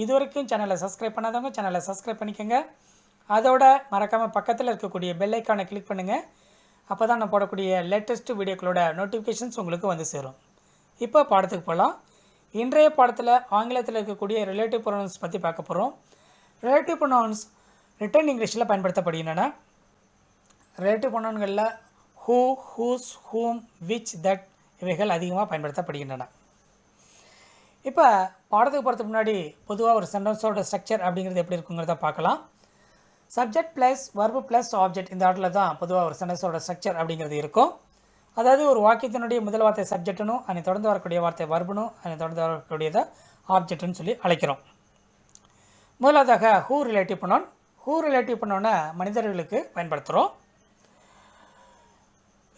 இதுவரைக்கும் சேனலை சப்ஸ்கிரைப் பண்ணாதவங்க சேனலை சப்ஸ்கிரைப் பண்ணிக்கோங்க. அதோட மறக்காமல் பக்கத்தில் இருக்கக்கூடிய பெல் ஐக்கானை கிளிக் பண்ணுங்கள். அப்போ தான் நான் போடக்கூடிய லேட்டஸ்ட் வீடியோக்களோட நோட்டிஃபிகேஷன்ஸ் உங்களுக்கு வந்து சேரும். இப்போ பாடத்துக்கு போகலாம். இன்றைய பாடத்தில் ஆங்கிலத்தில் இருக்கக்கூடிய ரிலேட்டிவ் ப்ரொனவுன்ஸ் பற்றி பார்க்க போகிறோம். ரிலேட்டிவ் ப்ரொனவுன்ஸ் ரிட்டன் இங்கிலீஷில் பயன்படுத்தப்படுகின்றன. ரிலேட்டிவ் ப்ரொனவுன்களில் who, whose, whom, which, that இவைகள் அதிகமாக பயன்படுத்தப்படுகின்றன. இப்போ பாடத்துக்கு போகிறதுக்கு முன்னாடி பொதுவாக ஒரு சென்டென்ஸோட ஸ்ட்ரக்சர் அப்படிங்கிறது எப்படி இருக்குங்கிறத பார்க்கலாம். Subject plus verb plus object இந்த ஆர்டரில் தான் பொதுவாக ஒரு சென்டென்ஸோட ஸ்ட்ரக்சர் அப்படிங்கிறது இருக்கும். அதாவது ஒரு வாக்கியத்தினுடைய முதல் வார்த்தை சப்ஜெக்ட்னும் அதை தொடர்ந்து வரக்கூடிய வார்த்தை வர்புனும் அதை தொடர்ந்து வரக்கூடியதை ஆப்ஜெக்ட்னு சொல்லி அழைக்கிறோம். முதலாவதாக who relative pronoun. Who relative ப்ரொனவுனை மனிதர்களுக்கு பயன்படுத்துகிறோம்.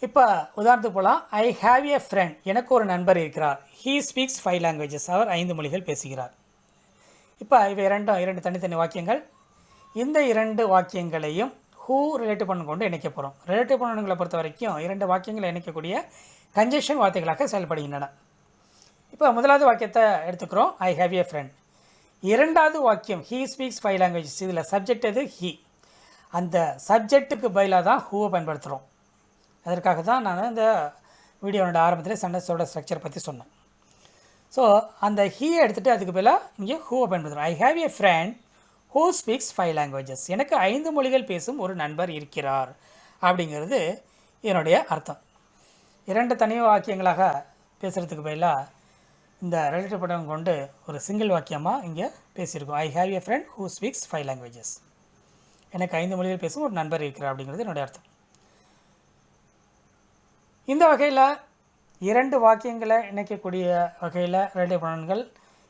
இப்போ உதாரணத்துக்கு போகலாம். ஐ ஹாவ் எ ஃப்ரெண்ட், எனக்கு ஒரு நண்பர் இருக்கிறார். ஹீ ஸ்பீக்ஸ் 5 லாங்குவேஜஸ், அவர் 5 மொழிகள் பேசுகிறார். இப்போ இவை இரண்டு தனித்தனி வாக்கியங்கள். இந்த 2 வாக்கியங்களையும் ஹூ ரிலேட்டிவ் ப்ரொனவுன் கொண்டு இணைக்க போகிறோம். ரிலேட்டிவ் ப்ரொனவுன்களை பொறுத்த வரைக்கும் 2 வாக்கியங்களை இணைக்கக்கூடிய கன்ஜெக்ஷன் வார்த்தைகளாக செயல்படுகின்றன. இப்போ முதலாவது வாக்கியத்தை எடுத்துக்கிறோம், ஐ ஹாவ் எ ஃப்ரெண்ட். இரண்டாவது வாக்கியம் ஹீ ஸ்பீக்ஸ் 5 லாங்குவேஜஸ், இதில் சப்ஜெக்ட் எது? ஹீ. அந்த சப்ஜெக்ட்டுக்கு பதிலாக தான் ஹூவை பயன்படுத்துகிறோம். அதற்காக தான் நான் இந்த வீடியோனோட ஆரம்பத்தில் சென்டென்ஸோட ஸ்ட்ரக்சர் பற்றி சொன்னேன். ஸோ அந்த ஹீயை எடுத்துகிட்டு அதுக்கு பதிலாக இங்கே ஹூவை பயன்படுத்துகிறோம். I have a friend who speaks 5 languages, எனக்கு 5 மொழிகள் பேசும் ஒரு நண்பர் இருக்கிறார் அப்படிங்கிறது என்னுடைய அர்த்தம். 2 தனி வாக்கியங்களாக பேசுகிறதுக்கு பதிலாக இந்த ரிலேட்டிவ் ப்ரொனவுன் கொண்டு ஒரு சிங்கிள் வாக்கியமாக இங்கே பேசியிருக்கோம். I have a friend who speaks 5 languages, எனக்கு 5 மொழிகள் பேசும் ஒரு நண்பர் இருக்கிறார் அப்படிங்கிறது என்னுடைய அர்த்தம். இந்த வகையில் 2 வாக்கியங்களை இணைக்கக்கூடிய வகையில் ரிலேட்டிவ் ப்ரொனவுன்கள்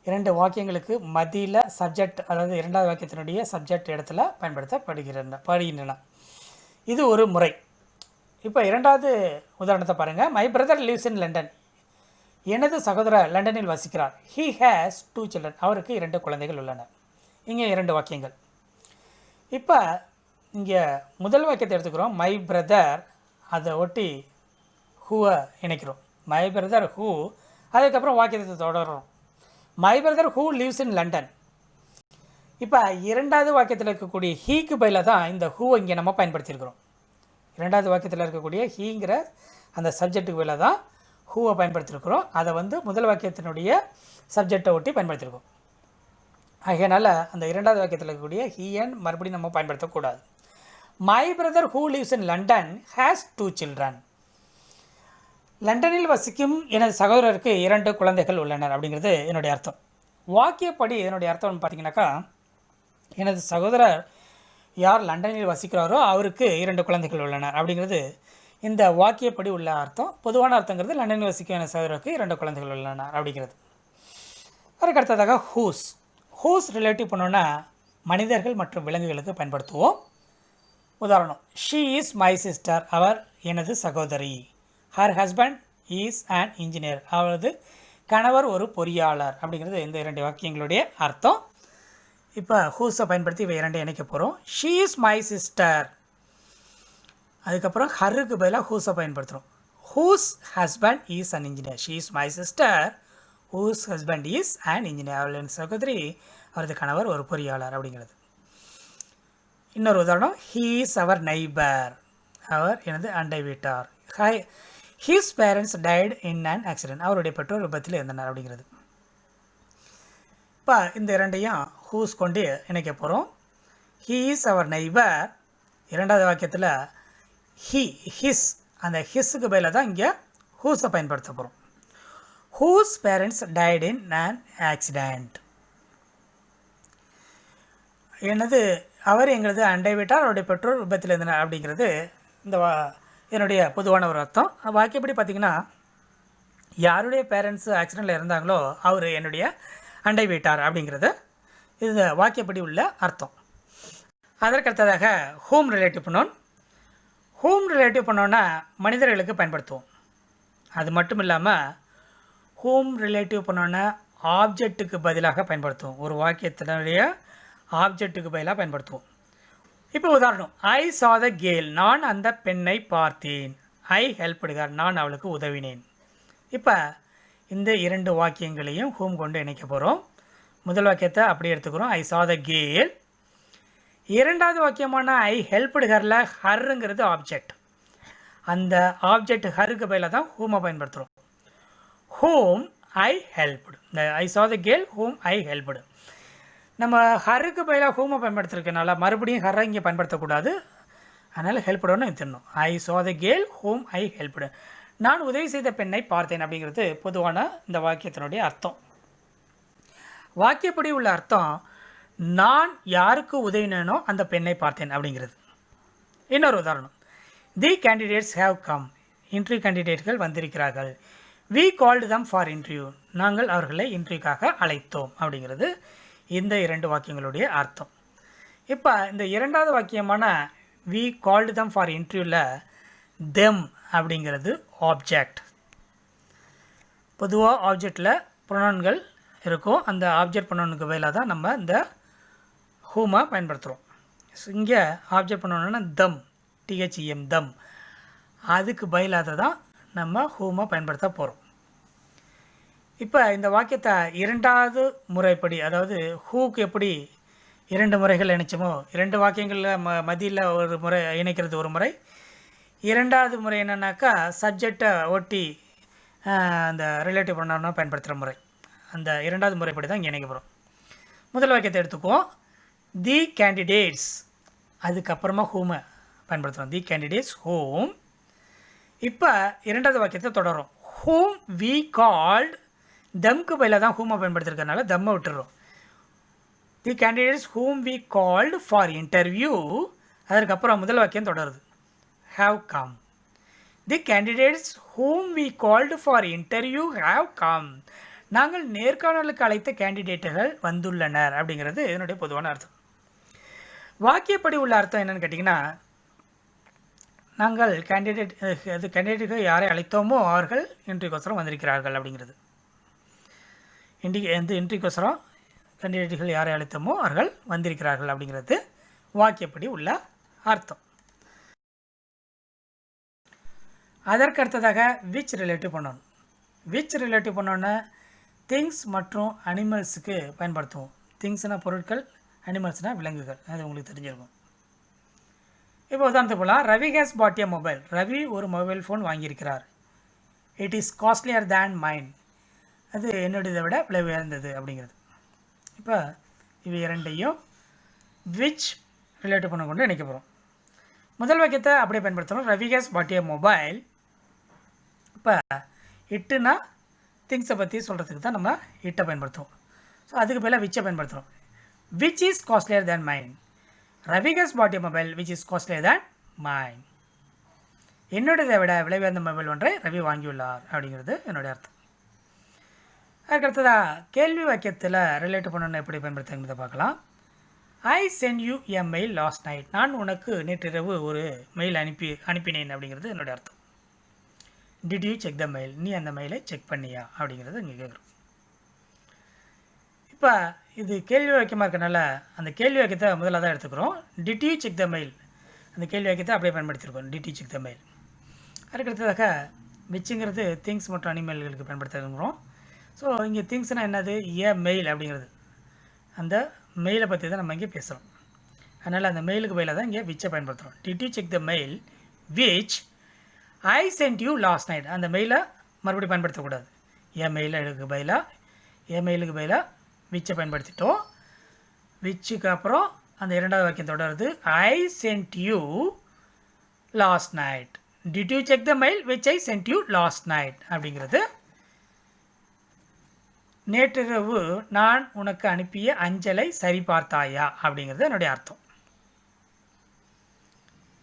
2 வாக்கியங்களுக்கு மத்தியில் சப்ஜெக்ட், அதாவது இரண்டாவது வாக்கியத்தினுடைய சப்ஜெக்ட் இடத்துல பயன்படுத்தப்படுகின்றன. இது ஒரு முறை. இப்போ இரண்டாவது உதாரணத்தை பாருங்கள். My brother lives in London, எனது சகோதரர் லண்டனில் வசிக்கிறார். ஹீ ஹேஸ் 2 சில்ட்ரன், அவருக்கு 2 குழந்தைகள் உள்ளனர். இங்கே 2 வாக்கியங்கள். இப்போ இங்கே முதல் வாக்கியத்தை எடுத்துக்கிறோம், மை பிரதர், அதை ஒட்டி ஹூவை இணைக்கிறோம். மை பிரதர் ஹூ, அதுக்கப்புறம் வாக்கியத்தை தொடர்றோம், my brother who lives in London. இப்போ இரண்டாவது வாக்கியத்தில் இருக்கக்கூடிய ஹீக்கு பதிலாக தான் இந்த ஹூவை இங்கே நம்ம பயன்படுத்தியிருக்கிறோம். இரண்டாவது வாக்கியத்தில் இருக்கக்கூடிய ஹீங்கிற அந்த சப்ஜெக்ட்டுக்கு பதிலாக தான் ஹூவை பயன்படுத்தியிருக்கிறோம். அதை முதல் வாக்கியத்தினுடைய சப்ஜெக்டை ஒட்டி பயன்படுத்தியிருக்கோம். ஆகையினால் அந்த இரண்டாவது வாக்கியத்தில் இருக்கக்கூடிய ஹீயன் மறுபடியும் நம்ம பயன்படுத்தக்கூடாது. My brother who lives in London has 2 children, லண்டனில் வசிக்கும் எனது சகோதரருக்கு 2 குழந்தைகள் உள்ளனர் அப்படிங்கிறது என்னுடைய அர்த்தம். வாக்கியப்படி என்னுடைய அர்த்தம்னு பார்த்தீங்கன்னாக்கா, எனது சகோதரர் யார் லண்டனில் வசிக்கிறாரோ அவருக்கு 2 குழந்தைகள் உள்ளனர் அப்படிங்கிறது இந்த வாக்கியப்படி உள்ள அர்த்தம். பொதுவான அர்த்தங்கிறது லண்டனில் வசிக்கும் எனது சகோதரருக்கு 2 குழந்தைகள் உள்ளனர் அப்படிங்கிறது. அதுக்கு அடுத்ததாக ஹூஸ். ஹூஸ் ரிலேட்டிவ் பண்ணோன்னா மனிதர்கள் மற்றும் விலங்குகளுக்கு பயன்படுத்துவோம். உதாரணம், ஷீ இஸ் மை சிஸ்டர், அவர் எனது சகோதரி. Her husband is an engineer, அவரது கணவர் ஒரு பொறியாளர் அப்படிங்கிறது இந்த 2 வாக்கியங்களுடைய அர்த்தம். இப்போ ஹூஸை பயன்படுத்தி இவை 2 இணைக்க போகிறோம். ஷீ இஸ் மை சிஸ்டர், அதுக்கப்புறம் ஹருக்கு பதிலாக ஹூஸை பயன்படுத்துகிறோம். Whose husband is an engineer, she is my sister whose husband is an engineer, அவளின் சகோதரி அவரது கணவர் ஒரு பொறியாளர் அப்படிங்கிறது. இன்னொரு உதாரணம், ஹீ இஸ் அவர் நெய்பர், அவர் எனது அண்டை வீட்டார். His parents died in an accident, அவருடைய பெற்றோர் விபத்தில் இருந்தனர் அப்படிங்கிறது. இப்போ இந்த 2ஐயும் ஹூஸ் கொண்டு இணைக்க போகிறோம். ஹீ இஸ் அவர் நெய்பர், இரண்டாவது வாக்கியத்தில் ஹிஸ், அந்த ஹிஸ்ஸுக்கு பதிலாக தான் இங்கே ஹூஸை பயன்படுத்த போகிறோம். Whose parents died in an accident, அவர் எங்களது அண்டை வீட்டார், அவருடைய பெற்றோர் விபத்தில் இருந்தனர் அப்படிங்கிறது இந்த என்னுடைய பொதுவான ஒரு அர்த்தம். வாக்கியப்படி பார்த்திங்கன்னா, யாருடைய பேரண்ட்ஸு ஆக்சிடெண்ட்டில் இருந்தாங்களோ அவர் என்னுடைய அண்டை வீட்டார் அப்படிங்கிறது இது வாக்கியப்படி உள்ள அர்த்தம். அதற்கடுத்ததாக ஹூம் ரிலேட்டிவ் ப்ரொனவுன். ஹூம் ரிலேட்டிவ் ப்ரொனவுனை மனிதர்களுக்கு பயன்படுத்துவோம். அது மட்டும் இல்லாமல் ஹூம் ரிலேட்டிவ் ப்ரொனவுனை ஆப்ஜெக்ட்டுக்கு பதிலாக பயன்படுத்துவோம். ஒரு வாக்கியத்தினுடைய ஆப்ஜெக்ட்டுக்கு பதிலாக பயன்படுத்துவோம். இப்போ உதாரணம், ஐ சா த கேர்ள், நான் அந்த பெண்ணை பார்த்தேன். ஐ ஹெல்ப்டு ஹர், நான் அவளுக்கு உதவினேன். இப்போ இந்த 2 வாக்கியங்களையும் ஹூம் கொண்டு இணைக்க போகிறோம். முதல் வாக்கியத்தை அப்படியே எடுத்துக்கிறோம். ஐ saw the girl. இரண்டாவது வாக்கியமான ஐ ஹெல்ப்டு ஹரில் ஹர்ங்கிறது ஆப்ஜெக்ட். அந்த ஆப்ஜெக்ட் ஹருக்கு பதிலாக தான் ஹூமை பயன்படுத்துகிறோம். whom I helped. இந்த ஐ saw the girl whom I helped. நம்ம ஹருக்கு பதிலாக ஹூமை பயன்படுத்திருக்கனால மறுபடியும் ஹரை இங்கே பயன்படுத்தக்கூடாது. அதனால் ஹெல்ப்டுன்னு எடுத்துடணும். ஐ saw the girl whom I helped. நான் உதவி செய்த பெண்ணை பார்த்தேன் அப்படிங்கிறது பொதுவான இந்த வாக்கியத்தினுடைய அர்த்தம். வாக்கியப்படி உள்ள அர்த்தம் நான் யாருக்கு உதவினோ அந்த பெண்ணை பார்த்தேன் அப்படிங்கிறது. இன்னொரு உதாரணம், the candidates have come. Interview கேண்டிடேட்கள் வந்திருக்கிறார்கள். We called them for interview. நாங்கள் அவர்களை இன்டர்வியூக்காக அழைத்தோம் அப்படிங்கிறது இந்த இரண்டு வாக்கியங்களுடைய அர்த்தம். இப்போ இந்த இரண்டாவது வாக்கியமான வி கால்டு தம் ஃபார் இன்டர்வியூவில் தெம் அப்படிங்கிறது ஆப்ஜெக்ட். பொதுவாக ஆப்ஜெக்டில் ப்ரொனவுன்கள் இருக்கும். அந்த ஆப்ஜெக்ட் ப்ரொனவுனுக்கு பதிலாக தான் நம்ம இந்த ஹூமை பயன்படுத்துகிறோம். ஸோ இங்கே ஆப்ஜெக்ட் ப்ரொனவுன்னா தம், THEM தம், அதுக்கு பதிலாக தான் நம்ம ஹூமை பயன்படுத்த போகிறோம். இப்போ இந்த வாக்கியத்தை இரண்டாவது முறைப்படி, அதாவது ஹூக்கு எப்படி இரண்டு முறைகள் இணைச்சோமோ, இரண்டு வாக்கியங்களில் மதியில் ஒரு முறை இணைக்கிறது ஒரு முறை, இரண்டாவது முறை என்னன்னாக்கா சப்ஜெக்டை ஒட்டி அந்த ரிலேட்டிவ் ப்ரொனவுனை பயன்படுத்துகிற முறை. அந்த இரண்டாவது முறைப்படி தான் இங்கே இணைக்க போகிறோம். முதல் வாக்கியத்தை எடுத்துக்குவோம். தி கேண்டிடேட்ஸ், அதுக்கப்புறமா ஹூமை பயன்படுத்துகிறோம். தி கேண்டிடேட்ஸ் ஹூம். இப்போ இரண்டாவது வாக்கியத்தை தொடரும். ஹூம் வி கால்ட், தம்க்கு பதிலாக தான் ஹூமை பயன்படுத்திருக்கனால தம்மை விட்டுறோம். The candidates whom we called for interview. அதற்கப்புறம் முதல் வாக்கியம் தொடருது. Have come. The candidates whom we called for interview have come. நாங்கள் நேர்காணலுக்கு அழைத்த கேண்டிடேட்டுகள் வந்துள்ளனர் அப்படிங்கிறது என்னுடைய பொதுவான அர்த்தம். வாக்கியப்படி உள்ள அர்த்தம் என்னென்னு கேட்டிங்கன்னா, நாங்கள் கேண்டிடேட்டுகள் யாரை அழைத்தோமோ அவர்கள் இன்டர்வியூக்கோசரம் வந்திருக்கிறார்கள் அப்படிங்கிறது. இன்டர்வியூக்கோசரம் கேண்டிடேட்டுகள் யாரை அழைத்தோமோ அவர்கள் வந்திருக்கிறார்கள் அப்படிங்கிறது வாக்கியப்படி உள்ள அர்த்தம். அதற்கு அடுத்ததாக which relative pronoun. Which relative ப்ரொனவுனை திங்ஸ் மற்றும் அனிமல்ஸுக்கு பயன்படுத்துவோம். திங்ஸ்னால் பொருட்கள், அனிமல்ஸ்னால் விலங்குகள். அது உங்களுக்கு தெரிஞ்சிருக்கும். இப்போ உதாரணத்துக்கு போகலாம். Ravi has bought a mobile. Ravi ஒரு மொபைல் ஃபோன் வாங்கியிருக்கிறார். It is costlier than mine. அது என்னுடையதை விட விலை உயர்ந்தது அப்படிங்கிறது. இப்போ இவை இரண்டையும் விச் ரிலேட்டிவ் பண்ண கொண்டு இணைக்க போகிறோம். முதல் வாக்கியத்தை அப்படியே பயன்படுத்தணும். Ravi has bought a mobile. இப்போ இட்டுனா திங்ஸை பற்றி சொல்கிறதுக்கு தான் நம்ம இட்டை பயன்படுத்துவோம். ஸோ அதுக்கு பதிலாக விச்சை பயன்படுத்துகிறோம். Which is costlier than mine. Ravi has bought a mobile which is costlier than mine. என்னுடையதை விட விலை உயர்ந்த மொபைல் ஒன்றை ரவி வாங்கியுள்ளார் அப்படிங்கிறது என்னுடைய அர்த்தம். அதுக்கடுத்ததாக கேள்வி வாக்கியத்தில் ரிலேட் பண்ணணும்னு எப்படி பயன்படுத்துங்கிறத பார்க்கலாம். I sent you a mail last night. நான் உனக்கு நேற்றிரவு ஒரு மெயில் அனுப்பினேன் அப்படிங்கிறது என்னுடைய அர்த்தம். Did you check the mail. நீ அந்த மெயிலை செக் பண்ணியா அப்படிங்கிறது இங்கே கேட்குறோம். இப்போ இது கேள்வி வாக்கியமாக இருக்கனால அந்த கேள்வி வாக்கியத்தை முதல்ல தான் எடுத்துக்கிறோம். Did you check the mail, அந்த கேள்வி வாக்கியத்தை அப்படியே பயன்படுத்தியிருக்கோம். Did you check the mail. அதுக்கடுத்ததாக விச்சுங்கிறது திங்ஸ் மற்றும் அனிமல்களுக்கு பயன்படுத்துகிறோம். ஸோ இங்கே திங்ஸ்னால் என்னது, ஏ மெயில் அப்படிங்கிறது. அந்த மெயிலை பற்றி தான் நம்ம இங்கே பேசுகிறோம். அதனால் அந்த மெயிலுக்கு பதிலாக தான் இங்கே விச்சை பயன்படுத்துகிறோம். Did you check the mail which I sent you last night. அந்த மெயிலை மறுபடியும் பயன்படுத்தக்கூடாது. ஏ மெயிலுக்கு பதிலாக விச்சை பயன்படுத்திட்டோம். விச்சுக்கு அப்புறம் அந்த இரண்டாவது வாக்கியம் தொடருது. I sent you last night. Did you check the mail which I sent you last night அப்படிங்கிறது நேற்றிரவு நான் உனக்கு அனுப்பிய அஞ்சலை சரி பார்த்தாயா அப்படிங்கிறது என்னுடைய அர்த்தம்.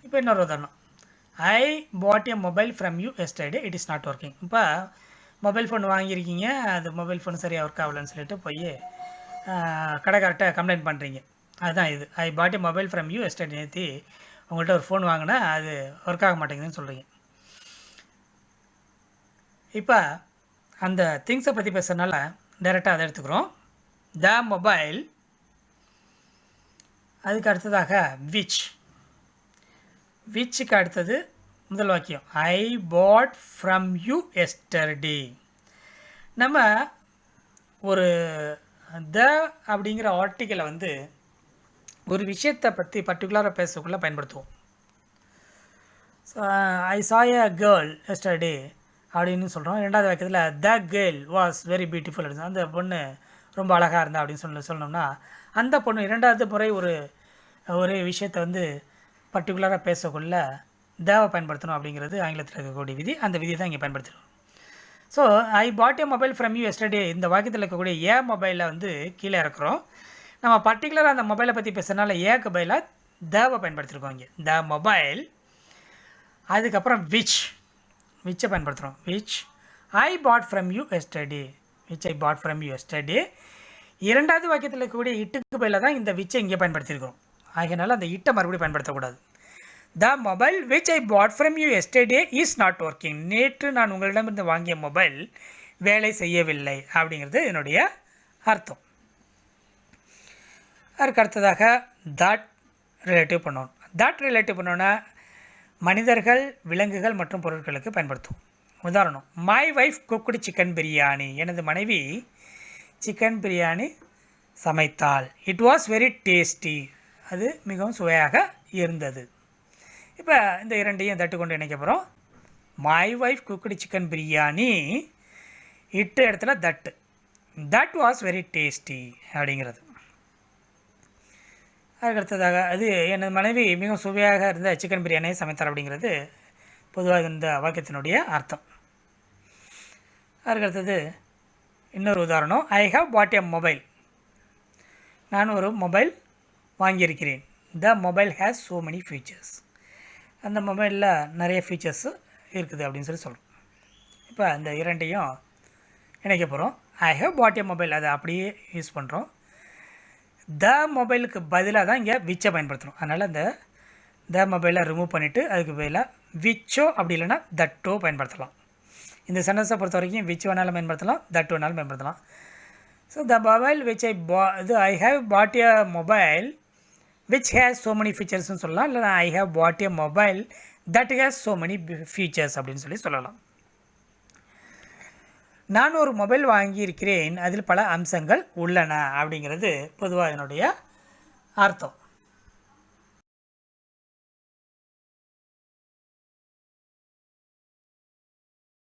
இப்போ இன்னொரு உதாரணம். I got a mobile from you yesterday it is not working. இப்போ மொபைல் ஃபோன் வாங்கியிருக்கீங்க, அது மொபைல் ஃபோன் சரியாக ஒர்க் ஆகலன்னு சொல்லிட்டு போய் கடைக்கார்ட்ட கம்ப்ளைண்ட் பண்ணுறீங்க. அதுதான் இது. I got a mobile from you yesterday. நேற்று உங்கள்கிட்ட ஒரு ஃபோன் வாங்கினா அது ஒர்க் ஆக மாட்டேங்குதுன்னு சொல்கிறீங்க. இப்போ அந்த திங்ஸை பற்றி பேசுகிறதுனால டைரெக்டாக அதை எடுத்துக்கிறோம். The mobile. அதுக்கு அடுத்ததாக விச்சுக்கு அடுத்தது முதல் வாக்கியம். ஐ பாட் ஃப்ரம் யூ எஸ்டர்டே. நம்ம ஒரு த அப்படிங்கிற ஆர்டிக்கலை வந்து ஒரு விஷயத்தை பற்றி பர்டிகுலராக பேசக்குள்ளே பயன்படுத்துவோம். So I Sai a girl yesterday அப்படின்னு சொல்கிறோம். ரெண்டாவது வாக்கியத்தில் the girl was very beautiful அப்படின்னு அந்த பொண்ணு ரொம்ப அழகாக இருந்தா அப்படின்னு சொல்லணும்னா அந்த பொண்ணு இரண்டாவது முறை ஒரு விஷயத்தை வந்து பர்டிகுலராக பேசக்குள்ள தேவை பயன்படுத்தணும் அப்படிங்கிறது ஆங்கிலத்தில் இருக்கக்கூடிய விதி. அந்த விதியை தான் இங்கே பயன்படுத்தணும். So I bought a mobile from you yesterday இந்த வாக்கியத்தில் இருக்கக்கூடிய ஏ மொபைலை வந்து கீழே இறக்குறோம். நம்ம பர்டிகுலராக அந்த மொபைலை பற்றி பேசுகிறதுனால ஏக்கு பதிலாக தேவை பயன்படுத்தியிருக்கோம் இங்கே த மொபைல். அதுக்கப்புறம் விச்சை பயன்படுத்துகிறோம். Which I bought from you yesterday which I bought from you yesterday. இரண்டாவது வாக்கியத்தில் இருக்கக்கூடிய இட்டுக்கு பதிலாக தான் இந்த விச்சை இங்கே பயன்படுத்தியிருக்கிறோம். ஆகையினால அந்த இட்டை மறுபடியும் பயன்படுத்தக்கூடாது. The mobile which I bought from you yesterday is not working நேற்று நான் உங்களிடமிருந்து வாங்கிய மொபைல் வேலை செய்யவில்லை அப்படிங்கிறது என்னுடைய அர்த்தம். அதுக்கு அடுத்ததாக தட் ரிலேட்டிவ் பண்ணணும். தட் ரிலேட்டிவ் பண்ணோன்னா மனிதர்கள் விலங்குகள் மற்றும் பொருட்களுக்கு பயன்படுத்தும். உதாரணம் my wife cooked chicken biryani எனது மனைவி சிக்கன் பிரியாணி சமைத்தாள். இட் வாஸ் வெரி டேஸ்டி அது மிகவும் சுவையாக இருந்தது. இப்போ இந்த இரண்டையும் தட்டு கொண்டு இணைக்க போகிறோம். My wife cooked chicken biryani இட்டு இடத்துல தட் வாஸ் வெரி டேஸ்டி அப்படிங்கிறது. அதுக்கடுத்ததாக அது எனது மனைவி மிகவும் சுவையாக இருந்த சிக்கன் பிரியாணியை சமைத்தார் அப்படிங்கிறது பொதுவாக இந்த வாக்கியத்தினுடைய அர்த்தம். அதுக்கடுத்தது இன்னொரு உதாரணம் I have pot a mobile நான் ஒரு மொபைல் வாங்கியிருக்கிறேன். The mobile has so many features அந்த மொபைலில் நிறைய ஃபீச்சர்ஸு இருக்குது அப்படின்னு சொல்கிறோம். இப்போ அந்த இரண்டையும் இணைக்க போகிறோம். I have pot a mobile அதை அப்படியே யூஸ் பண்ணுறோம். த மொபைலுக்கு பதிலாக தான் இங்கே விச்சை பயன்படுத்தணும். அதனால் இந்த த மொபைலை ரிமூவ் பண்ணிவிட்டு அதுக்கு பதிலாக விச்சோ அப்படி இல்லைன்னா தட்டோ பயன்படுத்தலாம். இந்த சென்டென்ஸை பொறுத்த வரைக்கும் விச் வேணாலும் பயன்படுத்தலாம் தட் வேணாலும் பயன்படுத்தலாம். So the mobile which I have got a mobile which has so many ஃபீச்சர்ஸ்னு சொல்லலாம். இல்லை I have got a mobile that has so many features அப்படின்னு சொல்லலாம். நான் ஒரு மொபைல் வாங்கியிருக்கிறேன் அதில் பல அம்சங்கள் உள்ளன அப்படிங்கிறது பொதுவாக என்னுடைய அர்த்தம்.